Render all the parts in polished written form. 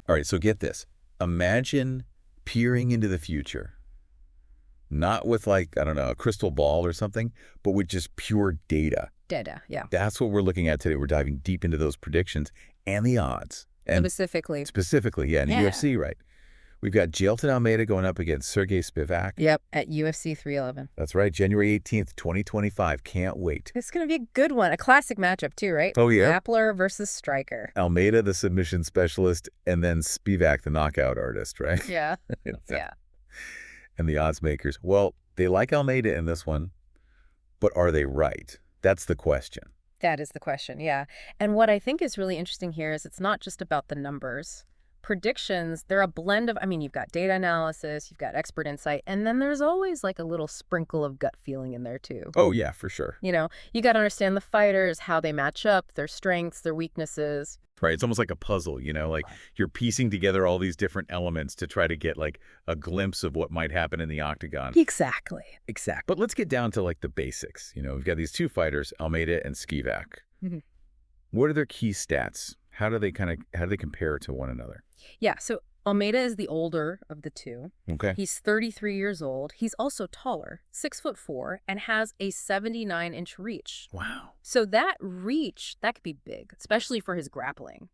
All right, so get this. Imagine peering into the future. Not with like, I don't know, a crystal ball or something, but with just pure data. Data, yeah. That's what we're looking at today. We're diving deep into those predictions and the odds. And Specifically. specifically, yeah, in the Yeah. UFC, right? We've got Jailton Almeida going up against Sergey Spivak. Yep, at UFC 311. That's right, January 18th, 2025. Can't wait. It's going to be a good one. A classic matchup, too, right? Oh, yeah. Grappler versus striker. Almeida, the submission specialist, and then Spivak, the knockout artist, right? Yeah. Yeah. And the odds makers. Well, they like Almeida in this one, but are they right? That's the question. That is the question, yeah. And what I think is really interesting here is it's not just about the numbers. Predictions, they're a blend of, I mean, you've got data analysis, you've got expert insight, and then there's always like a little sprinkle of gut feeling in there too. Oh, yeah, for sure. You know, you got to understand the fighters, how they match up, their strengths, their weaknesses. Right. It's almost like a puzzle, like you're piecing together all these different elements to try to get like a glimpse of what might happen in the octagon. Exactly. But let's get down to like the basics. We've got these two fighters, Almeida and Spivak. Mhm. What are their key stats? How do they compare to one another? Yeah, so Almeida is the older of the two. Okay. He's 33 years old. He's also taller, 6'4", and has a 79-inch reach. Wow. So that reach, that could be big, especially for his grappling,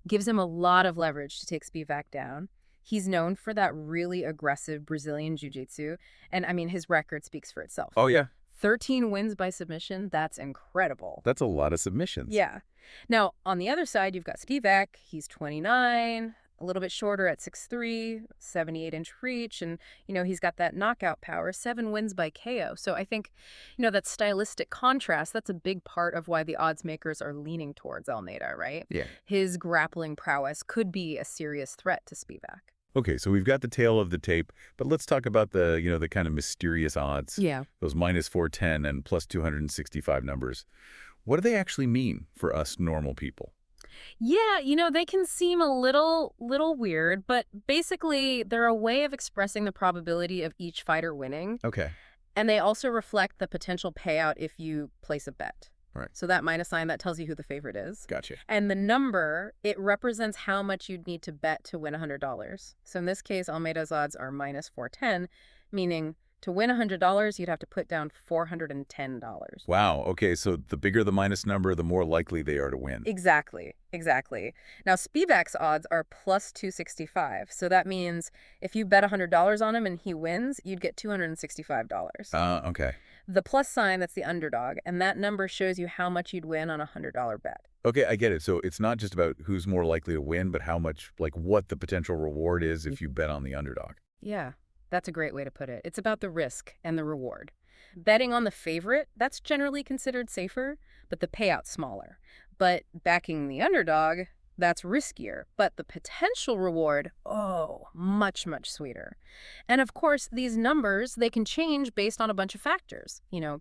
Gives him a lot of leverage to take Spivak down. He's known for that really aggressive Brazilian jiu-jitsu, and I mean, his record speaks for itself. Oh, yeah. 13 wins by submission, that's incredible. That's a lot of submissions. Yeah. Now, on the other side, you've got Spivak. He's 29, a little bit shorter at 6'3", 78-inch reach, and, he's got that knockout power, 7 wins by KO. So I think, that stylistic contrast, that's a big part of why the odds makers are leaning towards Almeida, right? Yeah. His grappling prowess could be a serious threat to Spivak. Okay, so we've got the tail of the tape, but let's talk about the, the kind of mysterious odds. Yeah. Those minus 410 and plus 265 numbers. What do they actually mean for us normal people? Yeah, they can seem a little weird, but basically they're a way of expressing the probability of each fighter winning. Okay. And they also reflect the potential payout if you place a bet. Right. So that minus sign, that tells you who the favorite is. Gotcha. And the number, it represents how much you'd need to bet to win $100. So in this case, Almeida's odds are minus 410, meaning to win $100, you'd have to put down $410. Wow. Okay, so the bigger the minus number, the more likely they are to win. Exactly. Now, Spivak's odds are plus 265. So that means if you bet $100 on him and he wins, you'd get $265. Okay. The plus sign, that's the underdog, and that number shows you how much you'd win on a $100 bet. Okay, I get it. So it's not just about who's more likely to win, but how much, like what the potential reward is if you bet on the underdog. Yeah, that's a great way to put it. It's about the risk and the reward. Betting on the favorite, that's generally considered safer, but the payout's smaller. But backing the underdog, that's riskier, but the potential reward, much, much sweeter. And of course, these numbers, they can change based on a bunch of factors.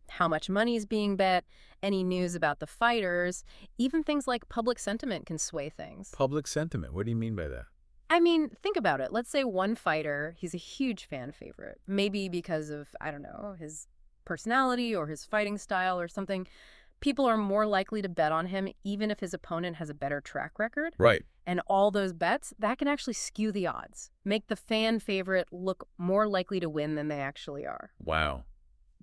How much money is being bet, any news about the fighters, even things like public sentiment can sway things. Public sentiment? What do you mean by that? I mean, think about it. Let's say one fighter, he's a huge fan favorite, maybe because of, I don't know, his personality or his fighting style or something. People are more likely to bet on him even if his opponent has a better track record. Right. And all those bets, that can actually skew the odds, make the fan favorite look more likely to win than they actually are. Wow.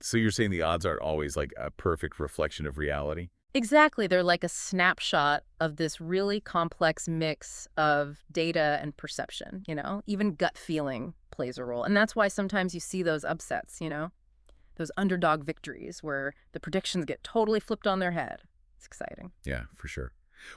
So you're saying the odds aren't always like a perfect reflection of reality? Exactly. They're like a snapshot of this really complex mix of data and perception, Even gut feeling plays a role. And that's why sometimes you see those upsets, those underdog victories where the predictions get totally flipped on their head. It's exciting. Yeah, for sure.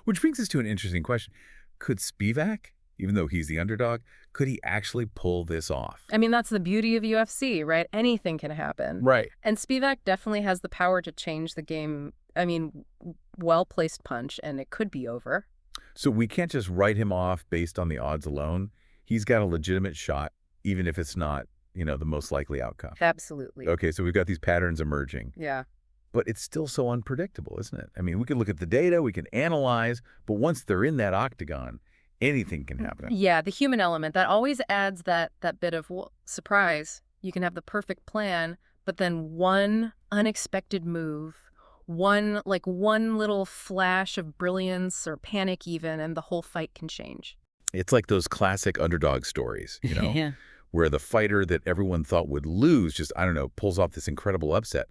Which brings us to an interesting question. Could Spivak, even though he's the underdog, could he actually pull this off? I mean, that's the beauty of UFC, right? Anything can happen. Right. And Spivak definitely has the power to change the game. I mean, well-placed punch, and it could be over. So we can't just write him off based on the odds alone. He's got a legitimate shot, even if it's not, the most likely outcome. Absolutely. Okay, so we've got these patterns emerging. Yeah. But it's still so unpredictable, isn't it? I mean, we can look at the data, we can analyze, but once they're in that octagon, anything can happen. Yeah, the human element, that always adds that bit of surprise. You can have the perfect plan, but then one unexpected move, one little flash of brilliance or panic even, and the whole fight can change. It's like those classic underdog stories, Yeah. where the fighter that everyone thought would lose just, I don't know, pulls off this incredible upset.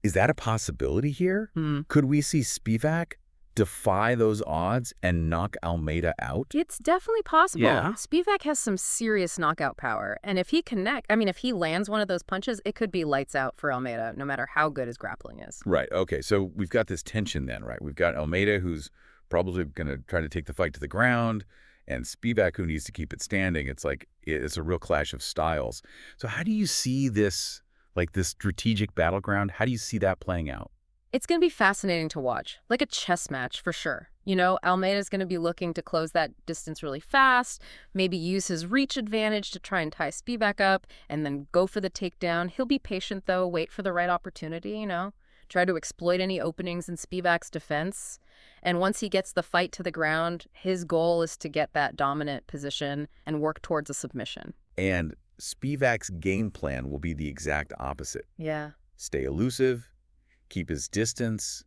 Is that a possibility here? Hmm. Could we see Spivak defy those odds and knock Almeida out? It's definitely possible. Yeah. Spivak has some serious knockout power, and if he lands one of those punches, it could be lights out for Almeida, no matter how good his grappling is. Right. Okay. So we've got this tension then, right? We've got Almeida, who's probably going to try to take the fight to the ground, and Spivak, who needs to keep it standing. It's like it's a real clash of styles. So how do you see this, like this strategic battleground? How do you see that playing out? It's going to be fascinating to watch, like a chess match for sure. Almeida's going to be looking to close that distance really fast, maybe use his reach advantage to try and tie Spivak up, and then go for the takedown. He'll be patient, though, wait for the right opportunity, try to exploit any openings in Spivak's defense. And once he gets the fight to the ground, his goal is to get that dominant position and work towards a submission. And Spivak's game plan will be the exact opposite. Yeah. Stay elusive, keep his distance,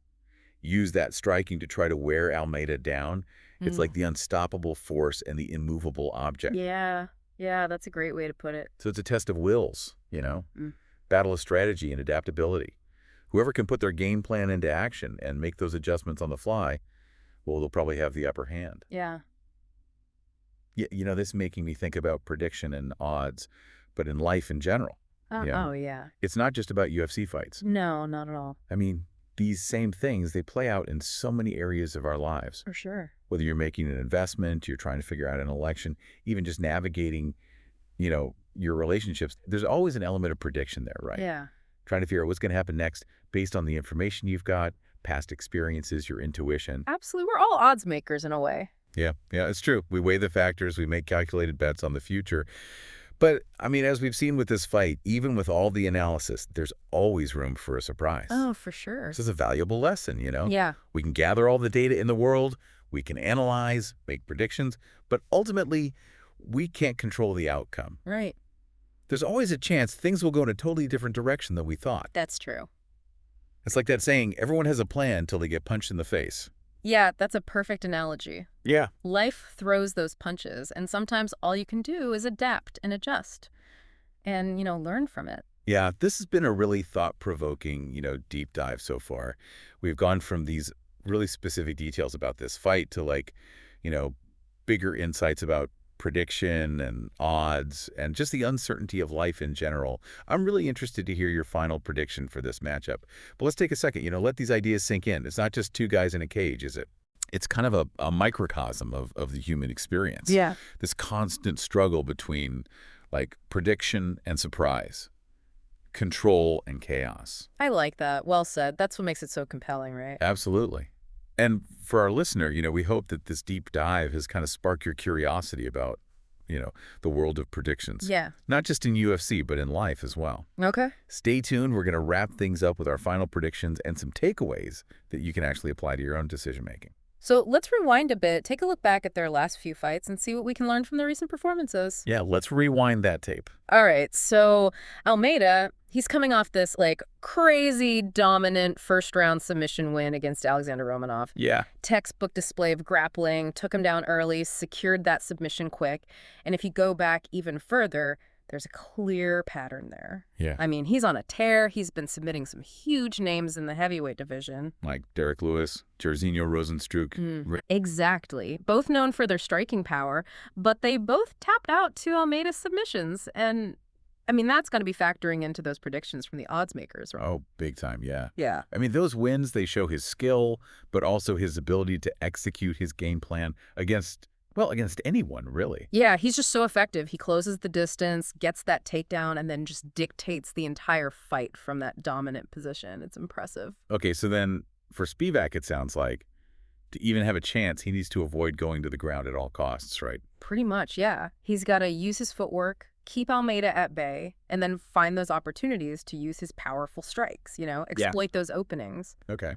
use that striking to try to wear Almeida down. It's like the unstoppable force and the immovable object. Yeah. Yeah, that's a great way to put it. So it's a test of wills, battle of strategy and adaptability. Whoever can put their game plan into action and make those adjustments on the fly, well, they'll probably have the upper hand. Yeah. Yeah, this is making me think about prediction and odds, but in life in general. Oh, yeah. It's not just about UFC fights. No, not at all. I mean, these same things, they play out in so many areas of our lives. For sure. Whether you're making an investment, you're trying to figure out an election, even just navigating, your relationships, there's always an element of prediction there, right? Yeah. Trying to figure out what's going to happen next based on the information you've got, past experiences, your intuition. Absolutely. We're all odds makers in a way. Yeah, it's true. We weigh the factors, we make calculated bets on the future. But, as we've seen with this fight, even with all the analysis, there's always room for a surprise. Oh, for sure. This is a valuable lesson, Yeah. We can gather all the data in the world, we can analyze, make predictions, but ultimately, we can't control the outcome. Right. There's always a chance things will go in a totally different direction than we thought. That's true. It's like that saying, everyone has a plan until they get punched in the face. Yeah, that's a perfect analogy. Yeah. Life throws those punches, and sometimes all you can do is adapt and adjust and, learn from it. Yeah, this has been a really thought-provoking, deep dive so far. We've gone from these really specific details about this fight to bigger insights about prediction and odds and just the uncertainty of life in general. I'm really interested to hear your final prediction for this matchup. But let's take a second, let these ideas sink in. It's not just two guys in a cage, is it? It's kind of a microcosm of the human experience. Yeah. This constant struggle between prediction and surprise, control and chaos. I like that. Well said. That's what makes it so compelling, right? Absolutely. And for our listener, we hope that this deep dive has kind of sparked your curiosity about, the world of predictions. Yeah. Not just in UFC, but in life as well. Okay. Stay tuned. We're going to wrap things up with our final predictions and some takeaways that you can actually apply to your own decision-making. So let's rewind a bit, take a look back at their last few fights and see what we can learn from their recent performances. Yeah, let's rewind that tape. All right, so Almeida, he's coming off this crazy dominant first-round submission win against Alexander Romanov. Yeah. Textbook display of grappling, took him down early, secured that submission quick. And if you go back even further, there's a clear pattern there. Yeah. He's on a tear. He's been submitting some huge names in the heavyweight division. Like Derek Lewis, Jairzinho Rozenstruik. Exactly. Both known for their striking power, but they both tapped out to Almeida's submissions. And, that's going to be factoring into those predictions from the odds makers, right? Oh, big time, yeah. Yeah. Those wins, they show his skill, but also his ability to execute his game plan against anyone, really. Yeah, he's just so effective. He closes the distance, gets that takedown, and then just dictates the entire fight from that dominant position. It's impressive. Okay, so then for Spivak, it sounds like to even have a chance, he needs to avoid going to the ground at all costs, right? Pretty much, yeah. He's got to use his footwork, keep Almeida at bay, and then find those opportunities to use his powerful strikes, exploit those openings. Okay.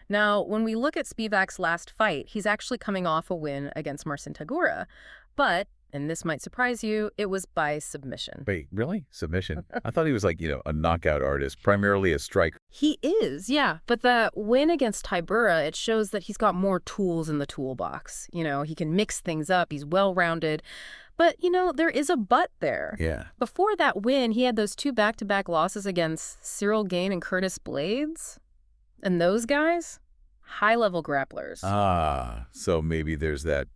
Now, when we look at Spivak's last fight, he's actually coming off a win against Marcin Tagura. But And this might surprise you, it was by submission. Wait, really? Submission? I thought he was like, a knockout artist, primarily a striker. He is, yeah. But the win against Tybura, it shows that he's got more tools in the toolbox. He can mix things up. He's well-rounded. But, there is a but there. Yeah. Before that win, he had those 2 back-to-back losses against Cyril Gane and Curtis Blades. And those guys, high-level grapplers. Ah, so maybe there's that,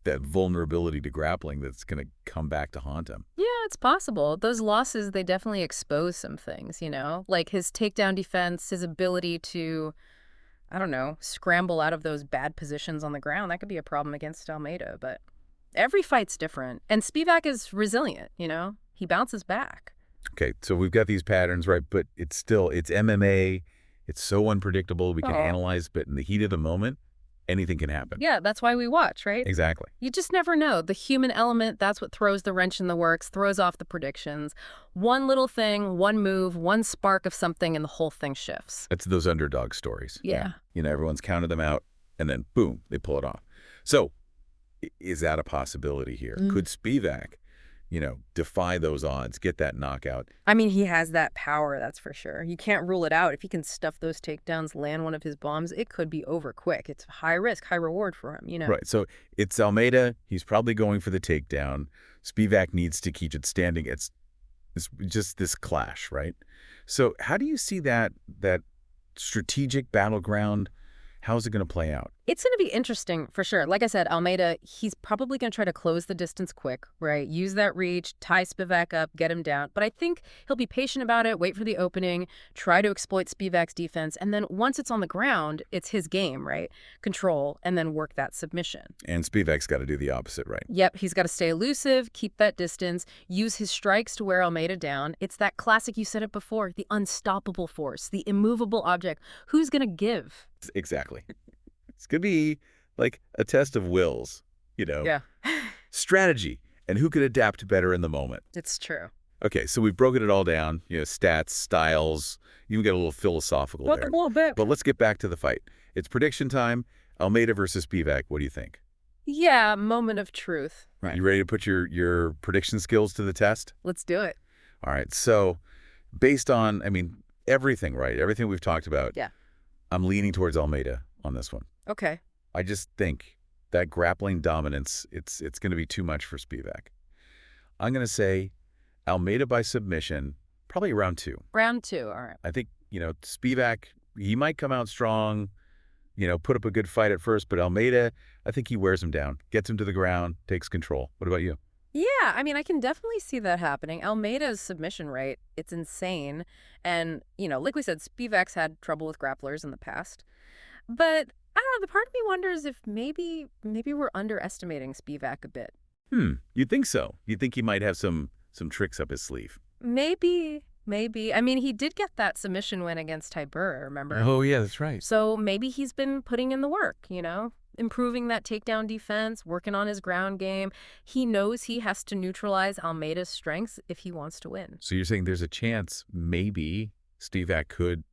that vulnerability to grappling that's going to come back to haunt him. Yeah, it's possible. Those losses, they definitely expose some things, like his takedown defense, his ability to, I don't know, scramble out of those bad positions on the ground. That could be a problem against Almeida, but every fight's different. And Spivak is resilient, He bounces back. Okay, so we've got these patterns, right? But it's MMA. It's so unpredictable. We can analyze, but in the heat of the moment, anything can happen. Yeah, that's why we watch, right? Exactly. You just never know. The human element, that's what throws the wrench in the works, throws off the predictions. One little thing, one move, one spark of something, and the whole thing shifts. That's those underdog stories. Yeah. Everyone's counted them out, and then boom, they pull it off. So is that a possibility here? Could Spivak, defy those odds, get that knockout? I mean, he has that power, that's for sure. You can't rule it out. If he can stuff those takedowns, land one of his bombs, it could be over quick. It's high risk, high reward for him, Right. So it's Almeida. He's probably going for the takedown. Spivak needs to keep it standing. It's just this clash, right? So how do you see that strategic battleground? How's it going to play out? It's going to be interesting for sure. Like I said, Almeida, he's probably going to try to close the distance quick, right? Use that reach, tie Spivak up, get him down. But I think he'll be patient about it, wait for the opening, try to exploit Spivak's defense. And then once it's on the ground, it's his game, right? Control, and then work that submission. And Spivak's got to do the opposite, right? Yep, he's got to stay elusive, keep that distance, use his strikes to wear Almeida down. It's that classic, you said it before, the unstoppable force, the immovable object. Who's going to give? Exactly. It's going to be like a test of wills, Yeah. strategy, and who can adapt better in the moment. It's true. Okay, so we've broken it all down, stats, styles, you can get a little philosophical there. A little bit. But let's get back to the fight. It's prediction time. Almeida versus Spivak. What do you think? Yeah, moment of truth. Right. You ready to put your prediction skills to the test? Let's do it. All right. So based on, everything, right? Everything we've talked about. Yeah. I'm leaning towards Almeida on this one. Okay. I just think that grappling dominance, it's going to be too much for Spivak. I'm going to say Almeida by submission, probably round 2. Round 2, all right. I think, Spivak, he might come out strong, put up a good fight at first, but Almeida, I think he wears him down, gets him to the ground, takes control. What about you? Yeah, I can definitely see that happening. Almeida's submission rate, it's insane. And, like we said, Spivak's had trouble with grapplers in the past. But I don't know, the part of me wonders if maybe we're underestimating Spivak a bit. You'd think so. You'd think he might have some tricks up his sleeve. Maybe. He did get that submission win against Tybura, remember? Oh, yeah, that's right. So maybe he's been putting in the work, improving that takedown defense, working on his ground game. He knows he has to neutralize Almeida's strengths if he wants to win. So you're saying there's a chance maybe Spivak could,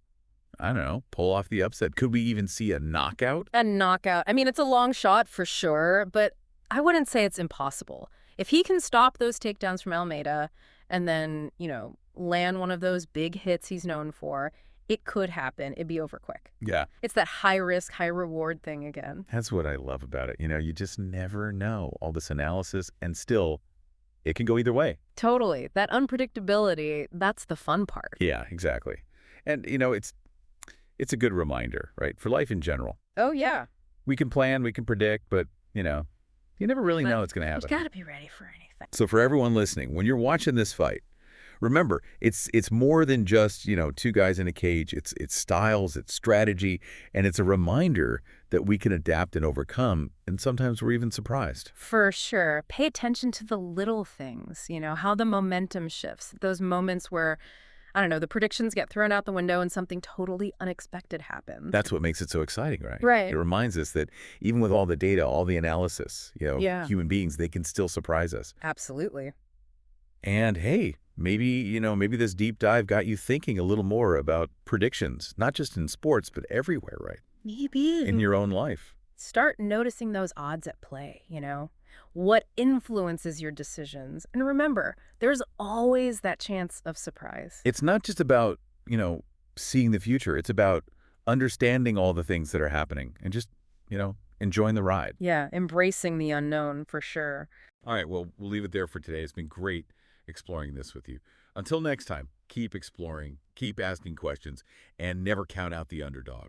I don't know, pull off the upset. Could we even see a knockout? A knockout. It's a long shot for sure, but I wouldn't say it's impossible. If he can stop those takedowns from Almeida and then, land one of those big hits he's known for, it could happen. It'd be over quick. Yeah. It's that high risk, high reward thing again. That's what I love about it. You just never know all this analysis, and still it can go either way. Totally. That unpredictability, that's the fun part. Yeah, exactly. And, it's a good reminder, right, for life in general. Oh, yeah. We can plan, we can predict, but, you never really know what's going to happen. You got to be ready for anything. So for everyone listening, when you're watching this fight, remember, it's more than just, 2 guys in a cage. It's styles, it's strategy, and it's a reminder that we can adapt and overcome, and sometimes we're even surprised. For sure. Pay attention to the little things, how the momentum shifts. Those moments where, I don't know, the predictions get thrown out the window and something totally unexpected happens. That's what makes it so exciting, right? Right. It reminds us that even with all the data, all the analysis, Yeah. human beings, they can still surprise us. Absolutely. And hey, maybe this deep dive got you thinking a little more about predictions, not just in sports, but everywhere, right? Maybe. In your own life. Start noticing those odds at play, What influences your decisions? And remember, there's always that chance of surprise. It's not just about, seeing the future. It's about understanding all the things that are happening and just, enjoying the ride. Yeah, embracing the unknown for sure. All right, well, we'll leave it there for today. It's been great exploring this with you. Until next time, keep exploring, keep asking questions, and never count out the underdog.